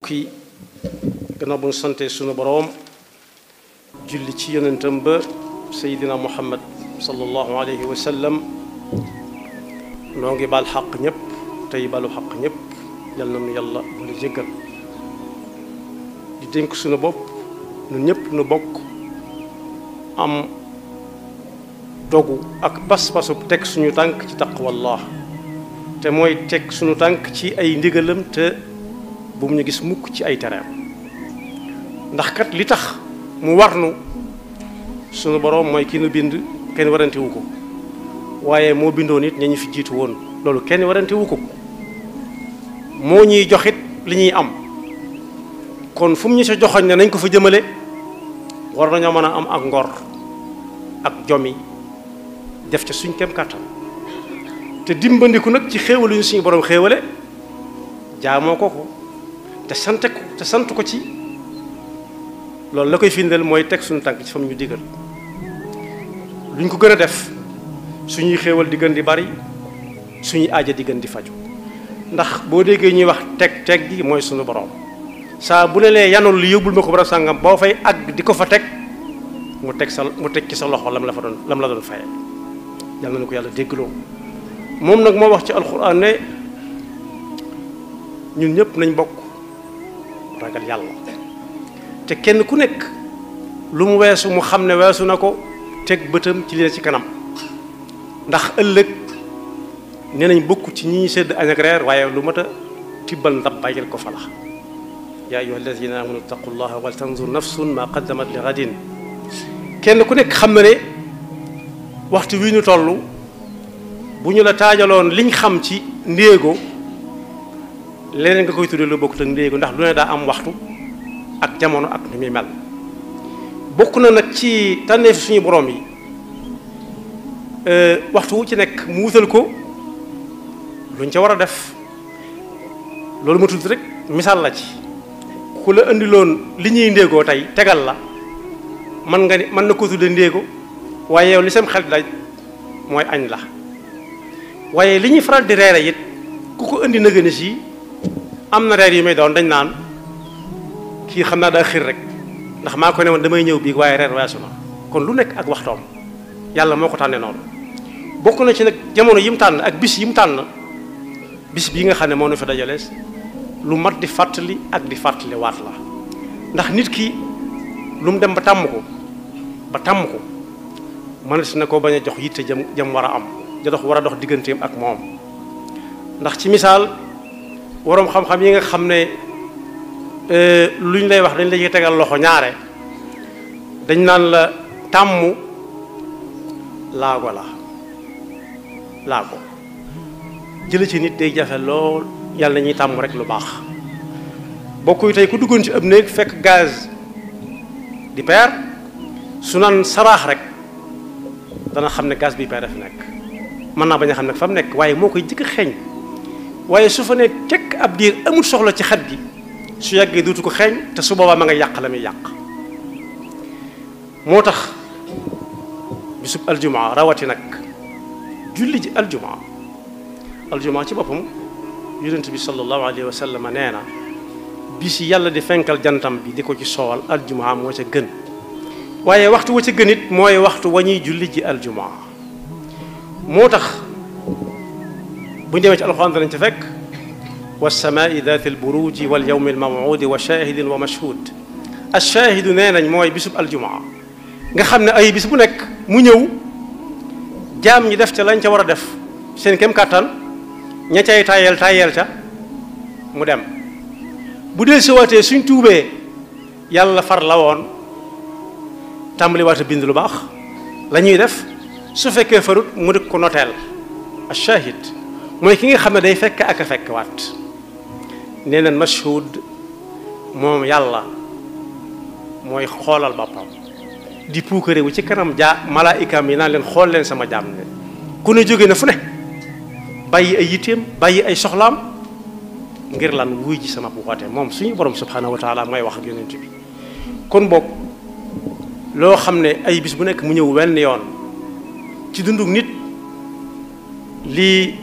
kii gannaaw bu ñu sante sunu boroom julli ci yonentam ba seydina muhammad sallallahu alayhi wa sallam noo ngi baal xaq ñëpp tey balu xaq ñëpp yal na nu yàlla bu la jéggal di dénk sunu bopp ñun ñëpp nu bokk am dogu ak pas-pasu teg suñu tànk ci taqwallah te mooy teg suñu tànk ci ay ndigalam te bu mu ñu gis mukk ci ay tereem ndax kat li tax mu war nu sunu boroom mooy ki nu bind kenn warante wu ko waaye moo bindoon nit ña ñu fi jiitu woon loolu kenn warante wu ko moo ñuy joxit li ñuy am kon fu mu ñu sa joxoñ ne nañ ko fa jëmale war nañoo mën a am ak ngor ak jomi def ca suñ kem kàttan te dimbandiku nag ci xéewal yu ñu suñu boroom xéewale jaamoo ko te sant ko ci loolu la koy firndeel mooy teg suñu tànk ci fam ñu digal luñ ko gën a def suñuy xéewal di gën di bari suñuy aaja di gën di faju ndax boo déggee ñuy wax teg gi mooy suñu borom saa bu ne lee yanul li yóbbul ma ko barab sàngam boo fay àgg di ko fa teg mu teg ci sa loxo lam la doon faye yàlla na ko yàlla déggloo moom nag moo wax ci alxuraan ne ñun ñëpp nañ bokk ragal yàlla te kenn ku nekk lu mu weesu mu xam ne weesu na ko teg bëtam ci li ne ci kanam ndax ëllëg nee nañ bokk ci ñi ñuy sédd añ ak reer waaye lu mat a tibbal ndab bàyyil ko fala yaa ayyuha alladina amanu ittaqullaha wal tanzur nafsun ma qaddamat li gadin kenn ku nekk xam na ne waxtu wi ñu toll bu ñu la taajaloon liñ xam ci ndéego leneen nga koy tuddee lu bokkut ak ndéego ndax lu ne daa am waxtu ak jamono ak ni muy mel bokk na nag ci tànneef suñu borom yi waxtu wu ci nekk mu wutal ko luñ ca war a def loolu ma tudd rek misaal la ci ku la indiloon li ñuy ndéegoo tey tegal la mën na ko tuddee ndéego waaye yow li sam xel daj mooy añ la waaye li ñuy faral di reere it ku ko indi nëgëni si am na reer yu may doon dañ naan kii xam naa daa xir rek ndax maa ko ne woon damay ñëw bii waaye reer weesu na kon lu nekk ak waxtoom yàlla moo ko tànnee noonu bokk na ci nag jamono yi mu tànn ak bis yi mu tànn bis bii nga xam ne moo nu fi dajale lu mat di fàttali ak di fàttali waat la ndax nit ki lu mu dem ba tàmm ko mënati na ko bañ a jox yitte jëm war a am war a dox digganteem ak moom ndax ci misaal waroom xam-xam yi nga xam ne luñ lay wax dañ la ci tegal loxo ñaare dañ naan la tàmm laago jële ci nit day jafe lool yàlla ñuy tàmm rek lu baax bokk yi tey ku duggoon ci ab néeg fekk gaz di peer su naan saraax rek dana xam ne gaz bi peer dafa nekk mën naa bañ a xam ne fa mu nekk waaye moo koy jëkk xeeñ waaye su fa ne tekk ab diir amul soxla ci xet gi su yàggee duutu ko xeeñ te su boobaa ma nga yàq la muy yàq moo tax bisub aljumaa rawati nag julli ji aljumaa ci boppam yonent bi sallallahu alayhi wa sallam nee na bis yi yàlla di fenkal jantam bi di ko ci soowal aljumaa moo ca gën waaye waxtu wa ca gën it mooy waxtu wa ñuy julli ji aljumaa moo tax bu ñu demee ci alxuraan danañ ci fekk wasamaai daati alburuji wal yawmi almawudi wa shahidin wa mashhud ashaahidu nee nañ mooy bisub aljumaa nga xam ne ay bis bu nekk mu ñëw jaam ñi def ca lañ ca war a def seen kem kàttan ña cay tayeel ca mu dem bu dee siwaatee suñ tuubee yàlla far la woon tàmbali waata bind lu baax la ñuy def su fekkee farut mu dëkk ko noteel ashahid mooy ki nga xam ne day fekk ak a fekk waat nee na mashhud moom yàlla mooy xoolal boppam di puukare wu ci kanam malaayikaam yi naan leen xool leen sama jaam ne ku ne jóge na fu ne bàyyi ay yitteem bàyyi ay soxlaam ngir lan wuy ji sama woote moom suñu borom subhanahu wa taala mooy wax ak yonent bi kon boog loo xam ne ay bis bu nekk mu ñëw wenn yoon ci dunduk nit lii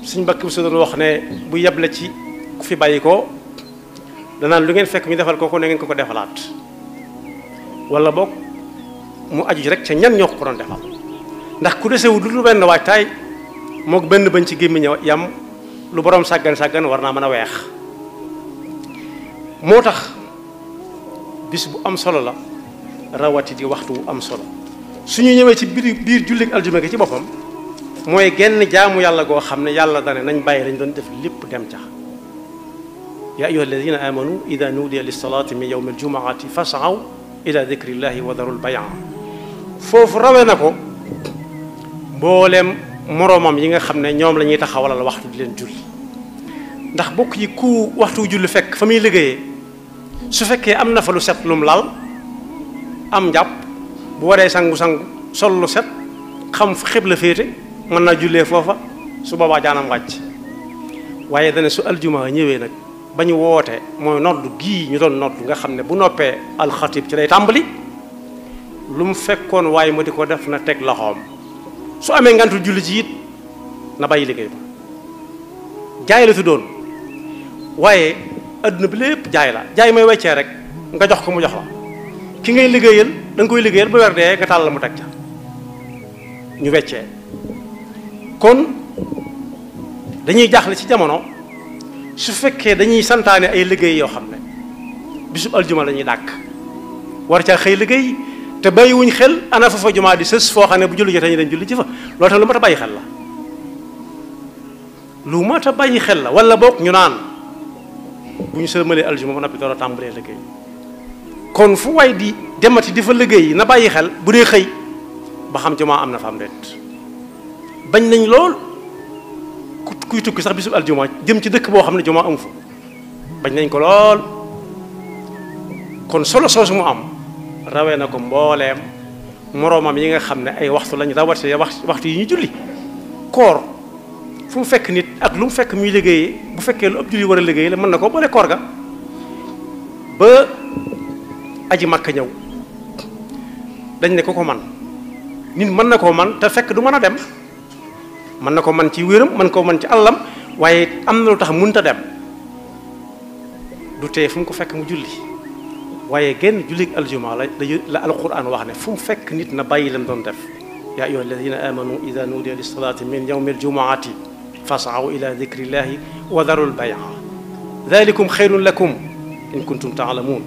suñ mbakk bi su doon wax ne bu yeble ci ku fi bàyyi ko danaan lu ngeen fekk ñu defal ko na ngeen ko defalaat wala boog mu aju rek ca ñan ñoo ko doon defal ndax ku desewu lu benn waajtaay moog benn bañ ci gémmiñ yam lu borom sàggan war naa mën a weex moo tax bis bu am solo la rawati di waxtu wu am solo suñu ñëwee ci biir jullit aljuma gi ci boppam mooy genn jaamu yàlla goo xam ne yàlla dane nañ bàyyi lañ doon def lépp dem ca yaa ayyuha alladina amanu ida nuudiya lissalati min yawmi aljumaati fasaw ila dikrillahi wa darul bayaa foofu rawee na ko mbooleem moroomam yi nga xam ne ñoom la ñuy taxawalal waxtu di leen julli ndax bokk yi ku waxtu julli fekk fa muy liggéeyee su fekkee am na fa lu set lum lal am njàpp bu waree sangu-sangu sol lu set xam fu xibla féete mën naa jullee foofa su boobaa jaanam wàcc waaye dane su aljuma ñëwee nag ba ñu woote mooy noddu gii ñu doon noddu nga xam ne bu noppee alxatib ci lay tàmbali lu mu fekkoon waaye mu di ko def na teg loxoom su amee ngantu julli ci it na bàyyi liggéey ba jaay la tuddoon waaye adduna bi lépp jaay la jaay may weccee rek nga jox ko mu jox la ki ngay liggéeyal da nga koy liggéeyal ba weer dee nga tàll la mu teg ca ñu weccee kon dañuy jaaxle ci jamono su fekkee dañuy santaane ay liggéey yoo xam ne bisub aljuma la ñuy dàkk war caa xëy liggéey te bàyyiwuñ xel ana fa jumaa di sës foo xam ne bu julli jotee ñu dem julli ci fa loolu tam lu mat a bàyyi xel la lu mat a bàyyi xel la wala boog ñu naan bu ñu sëlmalee aljuma ba noppi door a tàmbalee liggéey kon fu way di demati di fa liggéey na bàyyi xel bu dee xëy ba xam jumaa am na fa am déet bañ nañ lool kuy tukki sax bisub aljuma jëm ci dëkk boo xam ne jumaa amu fa bañ nañ ko lool kon solo soosu mu am rawee na ko mbooleem moroomam yi nga xam ne ay waxtu lañ rawatee waxtu yi ñu julli koor fu mu fekk nit ak lu mu fekk muy liggéeyee bu fekkee lu ëpp julli war a liggéey la mën na ko boole koor ga ba aji makka ñëw dañ ne ko man nit mën na koo man te fekk du mën a dem mën na ko man ci wéram mën koo man ci àllam waaye am na lu tax mënut a dem du tee fu mu ko fekk mu julli waaye genn jullig aljuma la alquran wax ne fu mu fekk nit na bàyyi lam doon def yaa ayyuha alladina amanu ida nuudiya lissalati min yawmi aljumaati fasaw ila dikrillahi wa darul bay'a dalikum xayrun lakum in kuntum taalamuun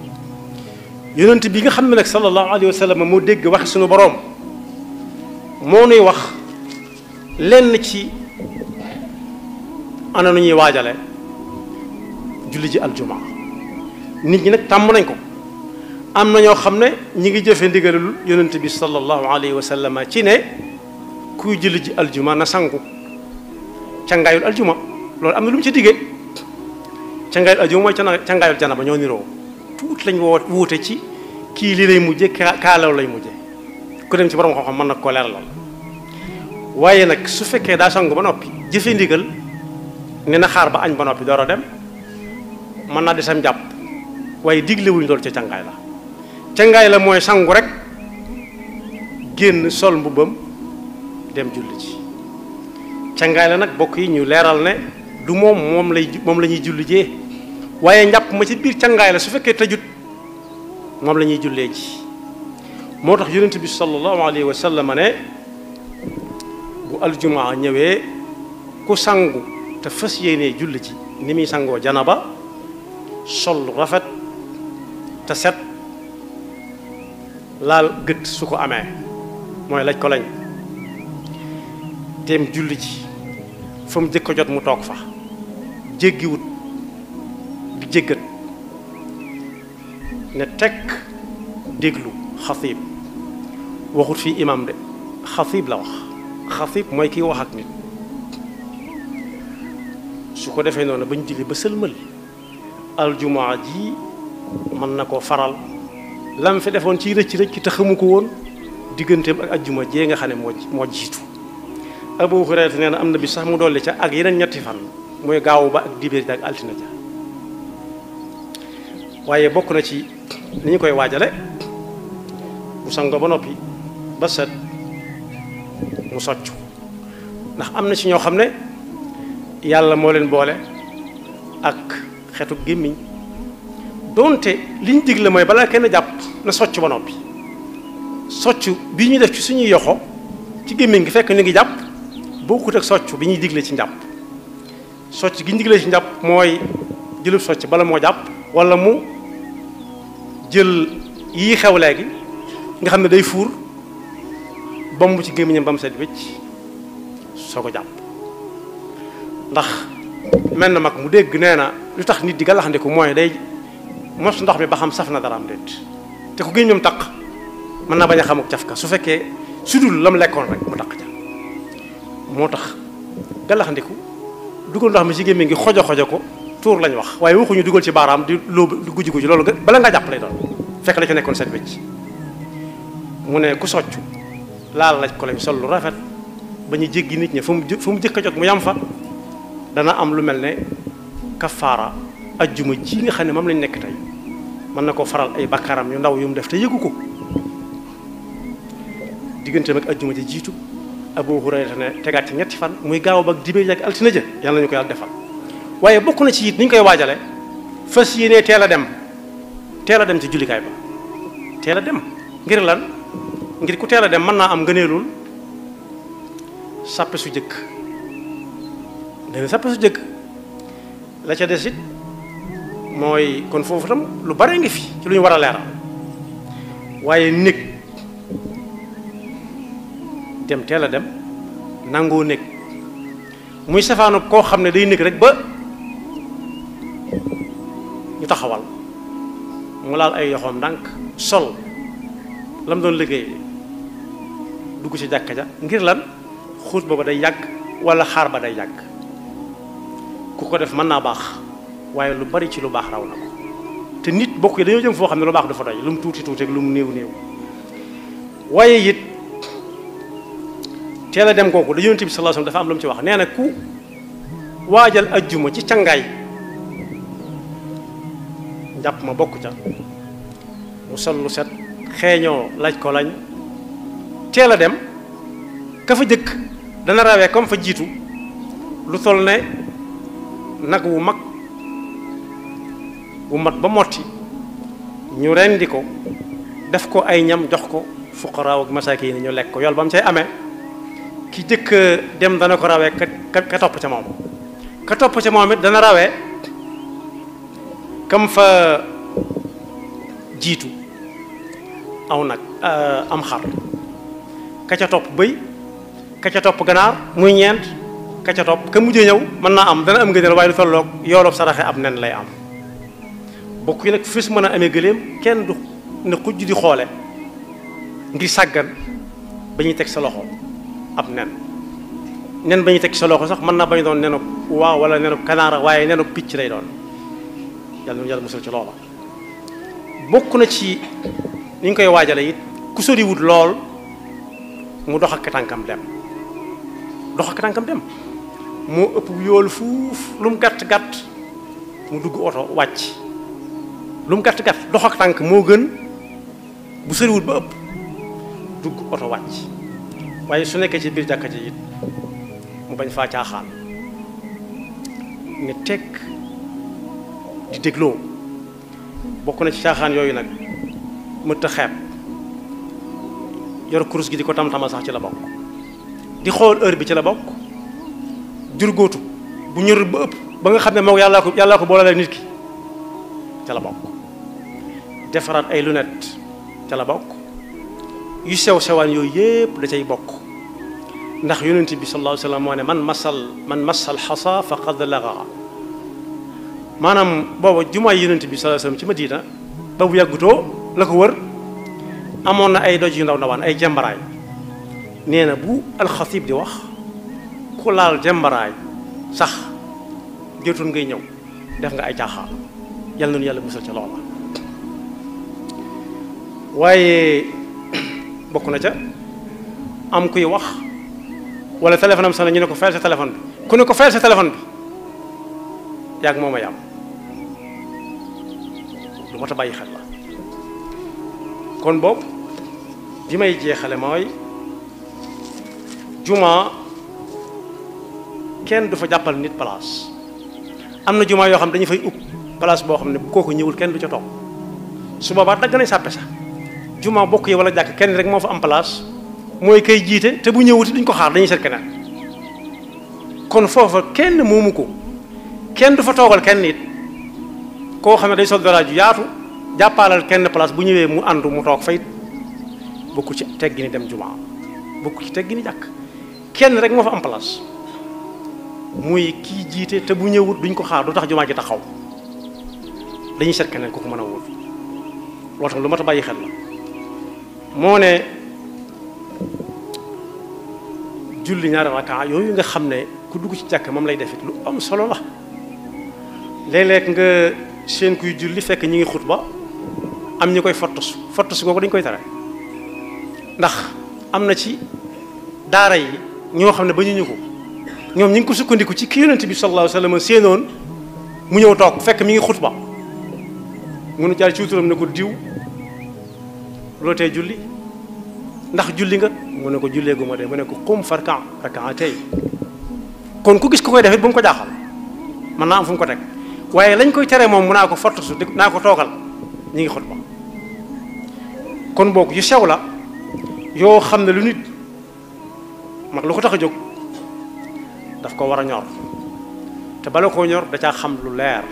yonent bi nga xam ne nag sallallahu alayhi wa sallam moo dégg wax suñu boroom moo nuy wax lenn ci ana nu ñuy waajale julli ji aljuma nit ñi nag tàmm nañ ko am na ñoo xam ne ñi ngi jëfe ndigalul yonent bi sallallahu alayhi wa sallam ci ne kuy julli ji aljuma na sangu cangaayul aljuma loolu am na lu mu ci diggee cangaayul aljuma mooy cangaayul janaba ñoo niroo tuut lañ wuute ci kii lii lay mujje kaalaw lay mujje ku dem ci borom xam-xam mën na koo leeralal waaye nag su fekkee daa sangu ba noppi jëfe ndigal ne na xaar ba añ ba noppi door a dem mën naa desam jàpp waaye diglewuñ loolu ca cangaay la cangaay la mooy sangu rek génn sol mbubbam dem julli ci cangaay la nag bokk yi ñu leeral ne du moom la ñuy julli jee waaye njàpp ma ci biir cangaay la su fekkee tëjut moom la ñuy jullee ji moo tax yonent bi sallallahu alayhi wa sallam ne bu aljumaa ñëwee ku sangu te fas yéenee julli ci ni muy sangoo janaba sol rafet te set laal gët su ko amee mooy laj ko lañ teem julli ci fa mu jëkk jot mu toog fa jéggiwut di jéggat ne tekk déglu xatib waxut fii imam de xatib la wax xatib mooy kiy wax ak nit su ko defee noonu bañ julli ba sëlmal aljumaa ji mën na koo faral lam fi defoon ci rëcc te xamu ko woon digganteem ak ajjuma jee nga xam ne moo jiitu Abu Hurayra nee na am na bi sax mu dolli ca ak yeneen ñetti fan mooy gaawu ba ak dibéer ak altina ja waaye bokk na ci ni ñu koy waajale mu sango ba noppi ba set mu soccu ndax am na ci ñoo xam ne yàlla moo leen boole ak xetu gémmiñ doonte liñ digle mooy balaa kenn jàpp na socc ba noppi socc bi ñuy def ci suñuy yoxo ci gémmiñ gi fekk ñu ngi jàpp bokkut ak socc bi ñuy digle ci njàpp socc gi ñu digle ci njàpp mooy jëlub socc bala moo jàpp wala mu jël yii xew léegi nga xam ne day fuur bomb ci gémmiñam ba mu set wécc soo ko jàpp ndax mel na mag mu dégg nee na lu tax nit di gàllaxandiku mooy day mos ndox mi ba xam saf na dara am déet te ku gémmiñam taq mën naa bañ a xamuk caf ka su fekkee su dul la mu lekkoon rek mu taq ca moo tax gàllaxandiku dugal ndox mi ci gémmiñ gi xojo ko tuur lañ wax waaye waxuñu dugal ci baaraam di lóob di guji loolu bala ngaa jàpp lay doon fekk la ci nekkoon set wécc mu ne ku soccu laal laj ko lañ sol lu rafet ba ñu jéggi nit ñi fu mu jëkk a jot mu yam fa dana am lu mel ne kafaara ajjuma ji nga xam ne moom lañ nekk tey mën na koo faral ay bakkaaram yu ndaw yu mu def te yëgu ko diggante mag ajjuma ji jiitu Abu Hurayra ne tegaat ci ñetti fan muy gaaw ba dibéer ak altine ja yàlla nañu ko yàlla defal waaye bokk na ci it ni ñu koy waajale fas yéenee teel a dem ci jullikaay ba teel a dem ngir lan ngir ku teel a dem mën naa am ngëneelul sàppe su jëkk dana sàppe su jëkk la ca des it mooy kon foofu tam lu bare ngi fi ci lu ñu war a leeral waaye nekk dem teel a dem nangoo nekk muy safaanu koo xam ne day nekk rek ba ñu taxawal mu laal ay yoxoom ndànk sol la mu doon liggéey dugg ci jàkka ja ngir lan xuus booba day yàgg wala xaar ba day yàgg ku ko def mën naa baax waaye lu bari ci lu baax raw na ko te nit bokk yi dañoo jëm foo xam ne lu baax dafa doy lu mu tuuti tuuti ak lu mu néew néew waaye it teel a dem kooku da Yonent bi sallallahu alayhi wasallam dafa am lu mu ci wax nee na ku waajal ajjuma ci cangaay njàpp ma bokk ca mu sol lu set xeeñoo laaj ko lañ teel a dem ka fa jëkk dana rawee comme fa jiitu lu toll ne nag wu mag wu mat ba motti ñu rendi ko def ko ay ñam jox ko fuqaraaw ak masaakiin yi ñu lekk ko yool ba mu cay amee ki jëkk dem dana ko rawee ka topp ca moom ka topp ca moom it dana rawee kam fa jiitu aw nag am xar ka ca topp bëy ka ca topp ganaar muy ñeent ka ca topp ka mujjee ñëw mën naa am dana am ngëneel waaye lu tolloog yooloob saraxe ab nen lay am bokk yi nag fis mën a amee gëléem kenn du ne xujj di xoole ngir sàggan ba ñuy teg sa loxo ab nen ba ñuy teg sa loxo sax mën naa bañ doon nenu waaw wala nenu kanaara waaye nenu picc lay doon yàlla nu yàlla musal ci loola bokk na ci ni ñu koy waajale it ku soriwut lool mu dox ak tànkam dem moo ëpp yool fuuf lu mu gàtt mu dugg oto wàcc lu mu gàtt dox ak tànk moo gën bu soriwut ba ëpp dugg oto wàcc waaye su nekkee ci biir jàkka ji it mu bañ faa caaxaan ne teg di dégloo bokk na ci caaxaan yooyu nag mëtt a xeeb yor kurus gi di ko tam-tamal sax ci la bokk di xool heure bi ci la bokk jurgóotu bu ñor ba ëpp ba nga xam ne moom yàllaa ko boolale nit ki ca la bokk defaraat ay lunettes ca la bokk yu sew sewaan yooyu yépp da cay bokk ndax yonent bi sallallahu alayhi wa sallam moo ne man massal xasa faqad laga maanaam booba jumaay yonent bi sallallahu alayhi wa sallam ci Madina ba bu yàggutoo la ko wër amoon na ay doj yu ndaw ndawaan ay jembaraay nee na bu alxatib di wax ku laal jembaraay sax jotul ngay ñëw def nga ay caaxaan yàlla noonu yàlla musal ca loola waaye bokk na ca am kuy wax wala téléphone am sax ñu ne ko fayal sa téléphone bi ku ne ko fayal sa téléphone bi yàgg moom a yam lu mat a bàyyi xel la kon boobu bi may jeexale mooy juma kenn du fa jàppal nit place am na juma yoo xam dañu fay ub place boo xam ne bu kooku ñëwul kenn du ca toog su boobaa dagg nañ sàppe sax juma bokk yi wala jàkk kenn rek moo fa am place mooy kay jiite te bu ñëwuti duñ ko xaar dañuy seet keneen kon foofa kenn moomu ko kenn du fa toogal kenn it koo xam ne day sol dara ju yaatu jàppaalal kenn place bu ñëwee mu àndu mu toog fayit bokku ci teggi ni dem juma bokku ci teggi ni jàkk kenn rek moo fa am place muy kii jiite te bu ñëwut duñ ko xaar du tax jumaa ji taxaw dañuy seet keneen ku ko mën a wóor loolu tam lu mat a bàyyi xel la moo ne julli ñaari rakaa yooyu nga xam ne ku dugg ci jàkk moom lay defit lu am solo la léeg-léeg nga seen kuy julli fekk ñi ngi xutba am ñu koy fottosu googu dañ koy tere ndax am na ci daara yi ñoo xam ne ba ñu ko ñoom ñi ngi ko sukkandiku ci ki yonent bi sallallahu alayhi wa sallam séenoon mu ñëw toog fekk mi ngi xutba munu jaar ci wuturam ne ko diw loo tee julli ndax julli nga mu ne ko julleegu ma de mu ne ko qum farka rakaatay kon ku gis ku koy def it bu mu ko jaaxal mën naa am fu mu ko teg waaye lañ koy tere moom mu naa ko fortasu naa ko toogal ñi ngi xutba kon boog yu sew la yoo xam ne lu nit mag lu ko tax a jóg daf ko war a ñor te bala koo ñor da caa xam lu leer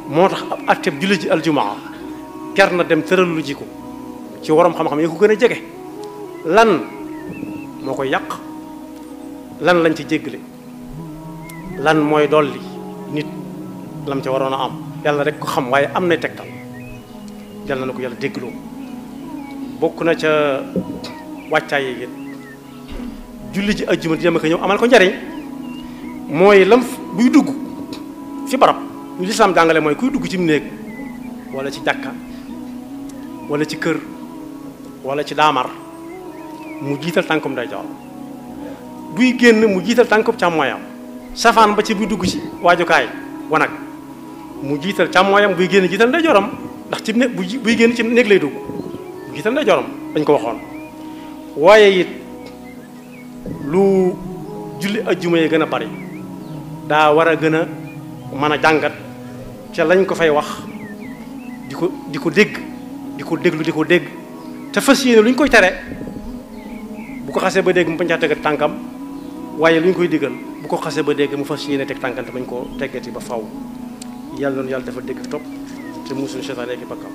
moo tax ab atteb julli ji aljumaa jar na dem tëral lu ji ko ci waroom xam-xam yi ko gën a jege lan moo koy yàq lan lañ ci jéggale lan mooy dolli nit lam ca waroon a am yàlla rek ko xam waaye am na tegtal yàlla na ko yàlla déggloo bokk na ca wàccaay yi julli ji ajjuma di dem ak ñëw amal ko njariñ mooy lam buy dugg fi barab ñu lislaam jàngale mooy kuy dugg ci néeg wala ci jàkka wala ci kër wala ci daamar mu jiital tànkum ndeyjoor buy génn mu jiital tànkum càmmooyam safaan ba ci buy dugg ci waajukaay wanag mu jiital càmmooyam buy génn jiital ndeyjooram ndax ci néeg buy génn ci néeg lay dugg mu jiital ndeyjooram dañ ko waxoon waaye it lu julli ajjuma yi gën a bari daa war a gën a mën a jàngat ca lañ ko fay wax di ko dégg di ko déglu di ko dégg te fas yéene lu ñu koy tere bu ko xasee ba dégg mu bañ caa teg tànkam waaye lu ñu koy diggal bu ko xasee ba dégg mu fas yéene teg tànkam te bañ koo teggati ba faw yàlla noonu yàlla dafa dégg topp te musul seytaane ki bakkam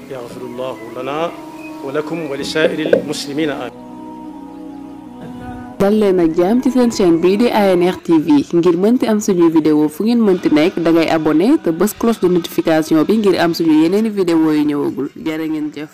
yaxfirullahu lana wa lakum wa li saa'iril muslimina amin dal leen ak jàmm ci seen chaîne bii di ANR TV ngir mënti am suñuy vidéo fu ngeen mënti nekk dangay abonné te bës cloche de notification bi ngir am suñu yeneeni vidéo yu ñëwagul jërë ngeen jëf